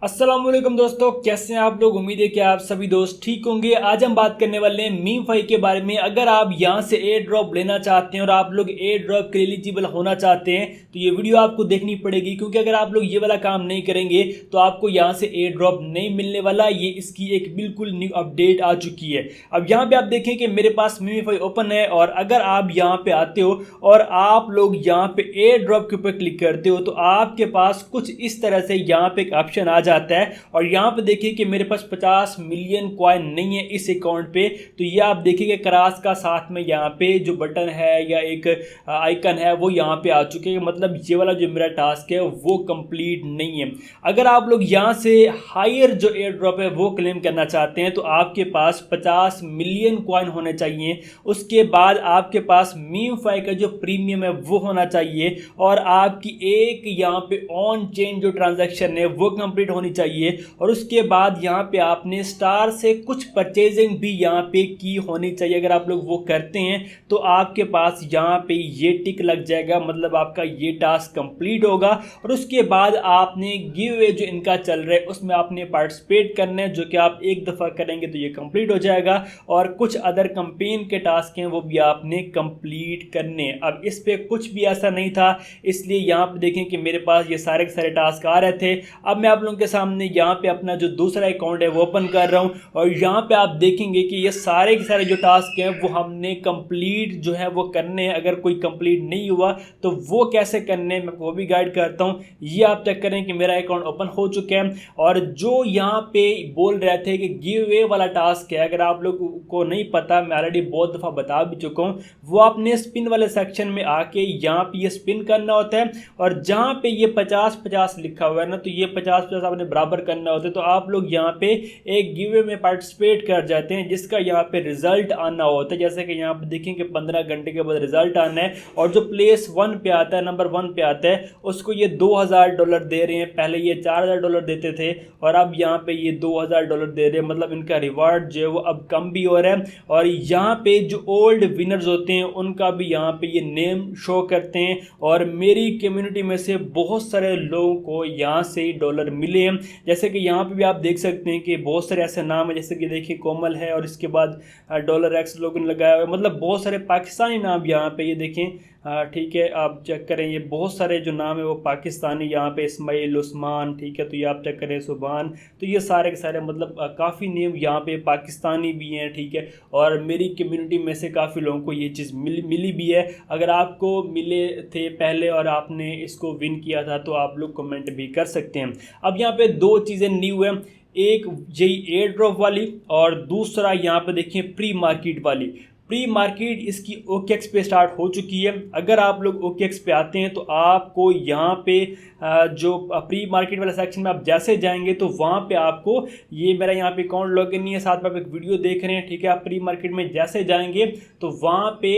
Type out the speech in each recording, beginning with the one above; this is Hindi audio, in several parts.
अस्सलाम वालेकुम दोस्तों, कैसे हैं आप लोग। उम्मीद है कि आप सभी दोस्त ठीक होंगे। आज हम बात करने वाले हैं मीम5 के बारे में। अगर आप यहां से एयर ड्रॉप लेना चाहते हैं और आप लोग एयर ड्रॉप के एलिजिबल होना चाहते हैं तो ये वीडियो आपको देखनी पड़ेगी, क्योंकि अगर आप लोग ये वाला काम नहीं करेंगे तो आपको यहां से एयर ड्रॉप नहीं मिलने वाला। ये इसकी एक बिल्कुल न्यू अपडेट आ चुकी है। अब यहाँ पे आप देखें कि मेरे पास मीम5 ओपन है और अगर आप यहाँ पे आते हो और आप लोग यहाँ पे एयर ड्रॉप के ऊपर क्लिक करते हो तो आपके पास कुछ इस तरह से यहाँ पे एक ऑप्शन आ जाता है। और यहाँ पे देखिए कि मेरे पास 50 मिलियन कॉइन नहीं है इस अकाउंट पे, तो ये आप देखिए क्रॉस का साथ में यहाँ पे जो बटन है या एक आइकन है वो यहाँ पे आ चुके हैं। मतलब ये वाला जो मेरा टास्क है वो कंप्लीट नहीं है। अगर आप लोग यहाँ से हायर जो एयर ड्रॉप है वो क्लेम करना चाहते हैं तो आपके पास 50 मिलियन कॉइन होने चाहिए। उसके बाद आपके पास मीम5 का जो प्रीमियम है वो होना चाहिए और आपकी एक यहाँ पे ऑन चेन जो ट्रांजैक्शन है वो कंप्लीट होनी चाहिए। और उसके बाद यहाँ पे आपने स्टार से कुछ परचेजिंग भी यहाँ पे की होनी चाहिए। अगर आप लोग वो करते हैं तो आपके पास यहाँ पे ये टिक लग जाएगा, मतलब आपका ये टास्क कंप्लीट होगा। और उसके बाद आपने गिव अवे जो इनका चल रहा है उसमें आपने पार्टिसिपेट करना है, जो कि आप एक दफ़ा करेंगे तो ये कंप्लीट हो जाएगा। और कुछ अदर कंपेन के टास्क हैं वो भी आपने कंप्लीट करने। अब इस पर कुछ भी ऐसा नहीं था, इसलिए यहाँ पे देखें कि मेरे पास ये सारे के सारे टास्क आ रहे थे। अब मैं आप लोगों के सामने यहाँ पे अपना जो दूसरा अकाउंट है वो ओपन कर रहा हूँ और यहाँ पे आप देखेंगे कि ये सारे के सारे जो टास्क हैं वो हमने कंप्लीट जो है वो करने हैं। अगर कोई कंप्लीट नहीं हुआ तो वो कैसे करने मैं वो भी गाइड करता हूँ। ये आप चेक करें कि मेरा अकाउंट ओपन हो चुका है। और जो यहाँ पे बोल रहे थे कि गिव अवे वाला टास्क है, अगर आप लोग को नहीं पता, मैं ऑलरेडी बहुत दफ़ा बता भी चुका हूँ, वो आपने स्पिन वाले सेक्शन में आके यहाँ पे ये स्पिन करना होता है। और जहाँ पे ये 50-50 लिखा हुआ है ना, तो ये 50-50 आपने बराबर करना होता है। तो आप लोग यहाँ पे एक गिव अवे में पार्टिसिपेट कर जाते हैं जिसका यहाँ पे रिजल्ट आना होता है। जैसे कि यहाँ पे देखेंगे 15 घंटे के बाद रिजल्ट आना है और जो प्लेस 1 पे आता है, नंबर 1 पे आता है, उसको ये $2000 दे रहे हैं। पहले ये $4000 देते थे और अब यहाँ पे ये $2000 दे रहे हैं। मतलब इनका रिवार्ड जो है वो अब कम भी हो रहा है। और यहाँ पे जो ओल्ड विनर्स होते हैं उनका भी यहाँ पे ये नेम शो करते हैं। और मेरी कम्युनिटी में से बहुत सारे लोगों को यहाँ से डॉलर मिले हैं। जैसे कि यहाँ पे भी आप देख सकते हैं कि बहुत सारे ऐसे नाम है, जैसे कि देखिए कोमल है और इसके बाद $X लोगों ने लगाया हुआ है। मतलब बहुत सारे पाकिस्तानी नाम यहाँ पे ये देखें। ठीक है, आप चेक करें, ये बहुत सारे जो नाम है वो पाकिस्तानी यहाँ पे, इस्माइल, उस्मान, ठीक है, तो ये आप चेक करें, सुभान, तो ये सारे के सारे मतलब काफ़ी नेम यहाँ पे पाकिस्तानी भी हैं। ठीक है, और मेरी कम्युनिटी में से काफ़ी लोगों को ये चीज़ मिली भी है। अगर आपको मिले थे पहले और आपने इसको विन किया था तो आप लोग कमेंट भी कर सकते हैं। अब यहाँ पे दो चीज़ें न्यू है, एक यही एयर ड्रॉप वाली और दूसरा यहाँ पे देखिए प्री मार्केट वाली। प्री मार्केट इसकी OKX पे स्टार्ट हो चुकी है। अगर आप लोग OKX पे आते हैं तो आपको यहाँ पे जो प्री मार्केट वाले सेक्शन में आप जैसे जाएंगे तो वहाँ पे आपको ये मेरा यहाँ पे अकाउंट लॉगिन नहीं है, साथ में आप एक वीडियो देख रहे हैं। ठीक है, आप प्री मार्केट में जैसे जाएंगे तो वहाँ पे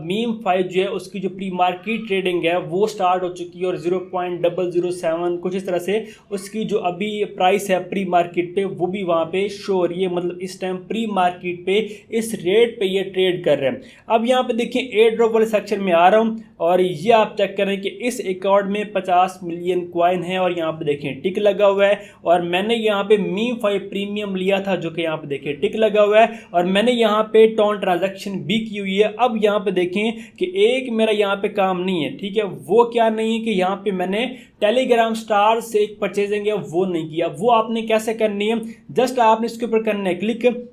मीम5 जो है उसकी जो प्री मार्केट ट्रेडिंग है वो स्टार्ट हो चुकी है और 0.007 कुछ इस तरह से उसकी जो अभी प्राइस है प्री मार्केट पे वो भी वहाँ पे शो हो रही है। मतलब इस टाइम प्री मार्केट पे इस रेट पे ये ट्रेड कर रहे हैं। अब यहाँ पे देखिए एयर ड्रॉप वाले सेक्शन में आ रहा हूँ और ये आप चेक करें कि इस अकाउंट में 50 मिलियन कॉइन है और यहाँ पे देखें टिक लगा हुआ है। और मैंने यहाँ पे मीम5 प्रीमियम लिया था जो कि यहाँ पे देखें टिक लगा हुआ है और मैंने यहाँ पे टॉन ट्रांजैक्शन भी की हुई है। अब यहाँ पे देखें कि एक मेरा यहाँ पे काम नहीं है। ठीक है, वो क्या नहीं है कि यहाँ पे मैंने टेलीग्राम स्टार से एक परचेजिंग है वो नहीं किया। वो आपने कैसे करनी है, जस्ट आपने इसके ऊपर करना है क्लिक।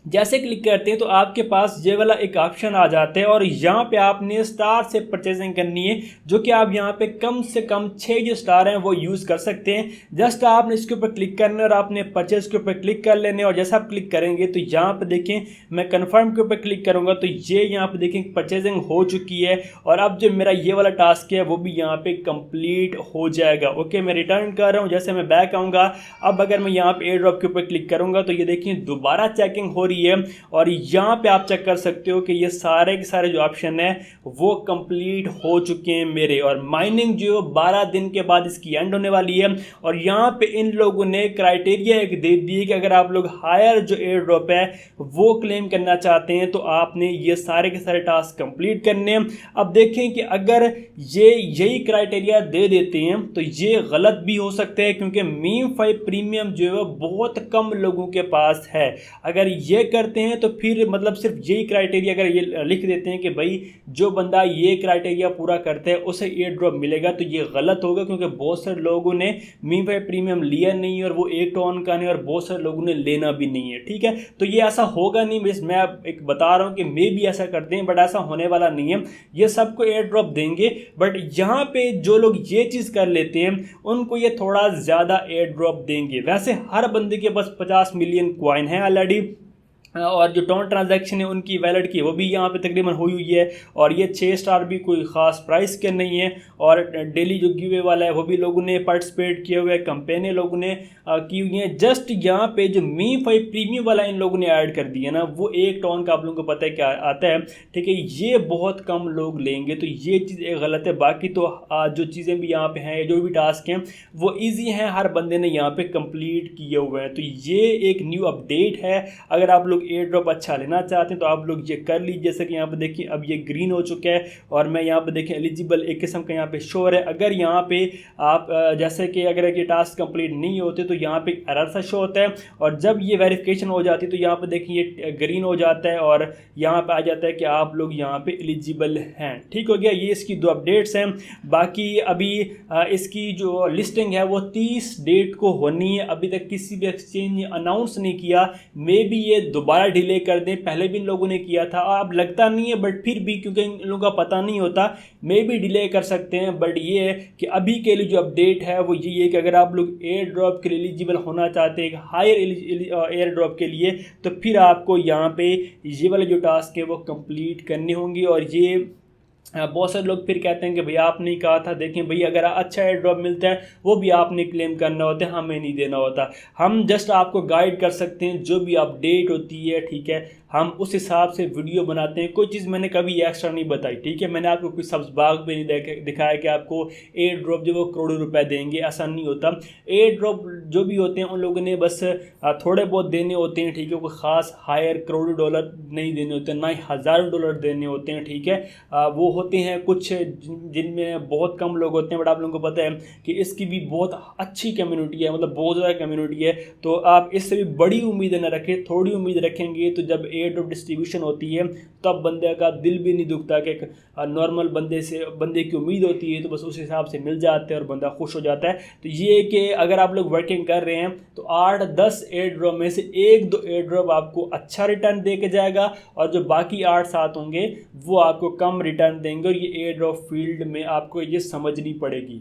जैसे क्लिक करते हैं तो आपके पास ये वाला एक ऑप्शन आ जाता है और यहाँ पे आपने स्टार से परचेजिंग करनी है, जो कि आप यहाँ पे कम से कम 6 जो स्टार हैं वो यूज़ कर सकते हैं। जस्ट आपने इसके ऊपर क्लिक करना है और आपने परचेज के ऊपर क्लिक कर लेने। और जैसा आप क्लिक करेंगे तो यहाँ पे देखें मैं कन्फर्म के ऊपर क्लिक करूँगा तो ये यहाँ पे देखें परचेजिंग हो चुकी है। और अब जो मेरा ये वाला टास्क है वो भी यहाँ पे कंप्लीट हो जाएगा। ओके, मैं रिटर्न कर रहा हूँ। जैसे मैं बैक आऊँगा, अब अगर मैं यहाँ पे एयर ड्रॉप के ऊपर क्लिक करूँगा तो ये देखिए दोबारा चेकिंग हो रही है। और यहाँ पे आप चेक कर सकते हो कि ये सारे के सारे जो ऑप्शन है वो कंप्लीट हो चुके हैं मेरे, और माइनिंग जो 12 दिन के बाद इसकी एंड होने वाली है। और यहाँ पे इन लोगों ने क्राइटेरिया एक दे दिए कि अगर आप लोग हायर जो एयर ड्रॉप है वो क्लेम करना चाहते हैं तो आपने ये सारे के सारे टास्क कंप्लीट करने हैं। अब देखें कि अगर ये यही क्राइटेरिया दे देते हैं तो ये गलत भी हो सकते हैं, क्योंकि मीम5 प्रीमियम जो है बहुत कम लोगों के पास है। अगर ये करते हैं तो फिर मतलब सिर्फ यही क्राइटेरिया अगर ये लिख देते हैं कि भाई जो बंदा ये क्राइटेरिया पूरा करता है उसे एयर ड्रॉप मिलेगा, तो ये गलत होगा, क्योंकि बहुत सारे लोगों ने मीम5 प्रीमियम लिया नहीं है और वो 1 टन का नहीं, और बहुत सारे लोगों ने लेना भी नहीं है। ठीक है, तो ये ऐसा होगा नहीं, मैं अब एक बता रहा हूँ कि मे भी ऐसा करते हैं, बट ऐसा होने वाला नहीं है। ये सबको एयर ड्रॉप देंगे, बट यहाँ पे जो लोग ये चीज़ कर लेते हैं उनको ये थोड़ा ज़्यादा एयर ड्रॉप देंगे। वैसे हर बंदे के पास 50 मिलियन कॉइन है ऑलरेडी, और जो टोन ट्रांजैक्शन है उनकी वैलेट की वो भी यहाँ पे तकरीबन हुई हुई है, और ये 6 स्टार भी कोई ख़ास प्राइस के नहीं है। और डेली जो गिवे वाला है वो भी लोगों ने पार्टिसिपेट किए हुए, कंपेनें लोगों ने की हुई हैं। जस्ट यहाँ पे जो मीम5 प्रीमियम वाला इन लोगों ने ऐड कर दिया ना, वो 1 टन का आप लोगों को पता है क्या आता है। ठीक है, ये बहुत कम लोग लेंगे, तो ये चीज़ एक गलत है। बाकी तो जो चीज़ें भी यहाँ पे हैं, जो भी टास्क हैं वो ईजी हैं, हर बंदे ने यहाँ पे कंप्लीट किए हुए हैं। तो ये एक न्यू अपडेट है। अगर आप एयर ड्रॉप अच्छा लेना चाहते हैं तो आप लोग ये कर लीजिए। जैसे कि यहाँ पे देखिए अब ये ग्रीन हो चुका है, और मैं यहाँ पे देखिए एलिजिबल एक किस्म का यहाँ पे शोर है। अगर यहाँ पे आप जैसे कि अगर ये टास्क कंप्लीट नहीं होते तो यहाँ पे एरर सा शो होता है, और जब ये वेरिफिकेशन हो जाती है तो यहाँ पे देखिए ये ग्रीन हो जाता है और यहाँ पे आ जाता है कि आप लोग यहाँ पे एलिजिबल हैं। ठीक हो गया, ये इसकी 2 अपडेट्स हैं। बाकी अभी इसकी जो लिस्टिंग है वो 30 डेट को होनी है। अभी तक किसी भी एक्सचेंज ने अनाउंस नहीं किया, मे बी ये दोबारा डिले कर दें। पहले भी इन लोगों ने किया था, अब लगता नहीं है, बट फिर भी क्योंकि इन लोगों का पता नहीं होता, मे भी डिले कर सकते हैं। बट ये है कि अभी के लिए जो अपडेट है वो यही है कि अगर आप लोग एयर ड्रॉप के लिए एलिजिबल होना चाहते हैं, हायर एयर ड्रॉप के लिए, तो फिर आपको यहाँ पे ये वाले जो टास्क है वो कंप्लीट करने होंगे। और ये बहुत सारे लोग फिर कहते हैं कि भैया आपने कहा था, देखें भैया अगर अच्छा एयर ड्रॉप मिलता है वो भी आपने क्लेम करना होता है, हमें नहीं देना होता। हम जस्ट आपको गाइड कर सकते हैं, जो भी अपडेट होती है ठीक है हम उस हिसाब से वीडियो बनाते हैं। कोई चीज़ मैंने कभी एक्स्ट्रा नहीं बताई। ठीक है, मैंने आपको कोई सब्ज़ बाग भी नहीं दिखाया कि आपको एयर ड्रॉप जो वो करोड़ों रुपए देंगे, ऐसा नहीं होता। एयर ड्रॉप जो भी होते हैं उन लोगों ने बस थोड़े बहुत देने होते हैं। ठीक है, कोई ख़ास हायर करोड़ों डॉलर नहीं देने होते, ना ही हज़ारों डॉलर देने होते हैं। ठीक है, वो होते हैं कुछ जिनमें बहुत कम लोग होते हैं, बट आप लोगों को पता है कि इसकी भी बहुत अच्छी कम्युनिटी है, मतलब बहुत ज़्यादा कम्युनिटी है। तो आप इससे भी बड़ी उम्मीद न रखें, थोड़ी उम्मीद रखेंगे तो जब एयर ड्रॉप डिस्ट्रीब्यूशन होती है तब बंदे का दिल भी नहीं दुखता कि नॉर्मल बंदे की उम्मीद होती है तो बस उस हिसाब से मिल जाते हैं और बंदा खुश हो जाता है। तो ये कि अगर आप लोग वर्किंग कर रहे हैं तो 8-10 एयर ड्रॉप में से 1-2 एयर ड्रॉप आपको अच्छा रिटर्न दे के जाएगा, और जो बाकी 8-7 होंगे वो आपको कम रिटर्न देंगे। और ये एयर ड्रॉप फील्ड में आपको ये समझनी पड़ेगी।